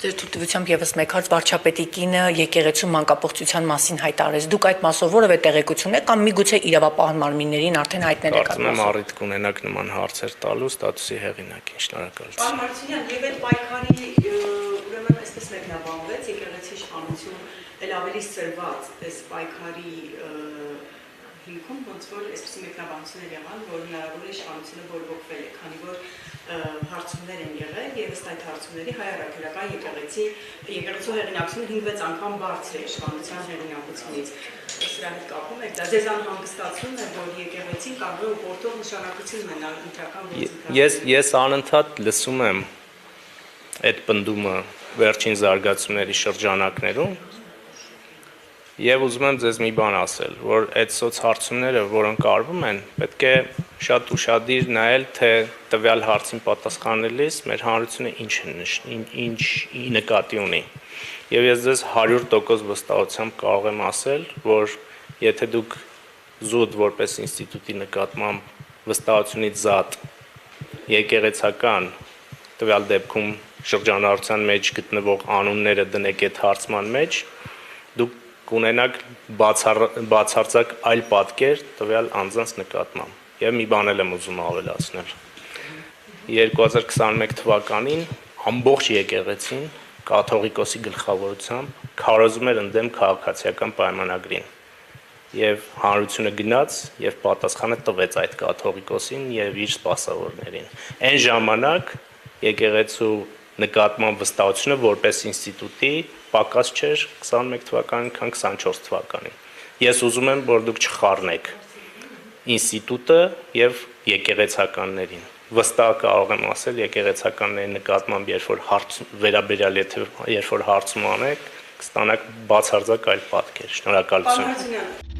Ձեր թույլտվությամբ եւս մեկ հարց վարչապետի կինը եկեղեցու մանկապղծության մասին հայտարարեց։ Դուք այդ մասով որևէ տեղեկություն եք կամ միգուցե իրավապահ մարմիններին արդեն հայտնել եք այդ մասով։ Առիթ կունենաք նման հարցեր տալու ստատուսի հեղինակին, շնորհակալություն։ Պարոն Հարությունյան, եւ այդ պայքարի ուրեմն այսպես մեկնաբանվեց եկեղեցի իշխանություն էլ ավելի սրված այս պայքարի հիմքում ոնց որ այսպիսի մեկնաբանություններ եղան, որ հնարավոր է իշխանությունը բորբոքվել է, քանի որ հարցումներ են եղել եւ ըստ այդ հարցումների հայ առաքելական եկեղեցու հեղինակությունը 5-6 անգամ բարձր է իշխանության հեղինակությունից։ Սրա հետ կապում եք, դա ձեզ անհանգստացում է, որ եկեղեցին կարող է ուղղորդող նշանակություն ունենալ ընտրական գործընթացում։ Ես անընդհատ լսում եմ այդ պնդումը վերջին զարգացումների շրջանակներում եւ ուզում եմ ձեզ մի բան ասել, որ այդ սոցհարցումները, որոնք արվում են, պետք է շատ ուշադիր նայել, թե տվյալ հարցին պատասխանելիս մեր հանրությունը ինչ նկատի ունի։ Եվ ես ձեզ 100% վստահությամբ կարող եմ ասել, որ եթե դուք զուտ որպես ինստիտուտի նկատմամբ վստահությունից զատ եկեղեցական տվյալ դեպքում շրջանառության մեջ գտնվող անունները դնեք այդ հարցման մեջ, դուք կունենաք բացարձակ այլ պատկեր տվյալ անձանց նկատմամբ։ Եվ մի բան եմ ուզում ավելացնել։ 2021 թվականին ամբողջ եկեղեցին կաթողիկոսի գլխավորությամբ քարոզում էր ընդդեմ քաղաքացիական պայմանագրին։ Եվ հանրությունը գնաց եւ պատասխանը տվեց այդ կաթողիկոսին եւ իր սպասավորներին։ Այն ժամանակ եկեղեցու նկատմամբ վստահությունը որպես ինստիտուտի պակաս չէր 21 թվականին, քան 24 թվականին։ Ես ուզում եմ, որ դուք չխառնեք ինստիտուտը եւ եկեղեցականներին։ Վստահ կարող եմ ասել եկեղեցականների նկատմամբ, երբ որ երբ որ հարցում անեք, կստանաք բացարձակ այլ պատկեր։ Շնորհակալություն։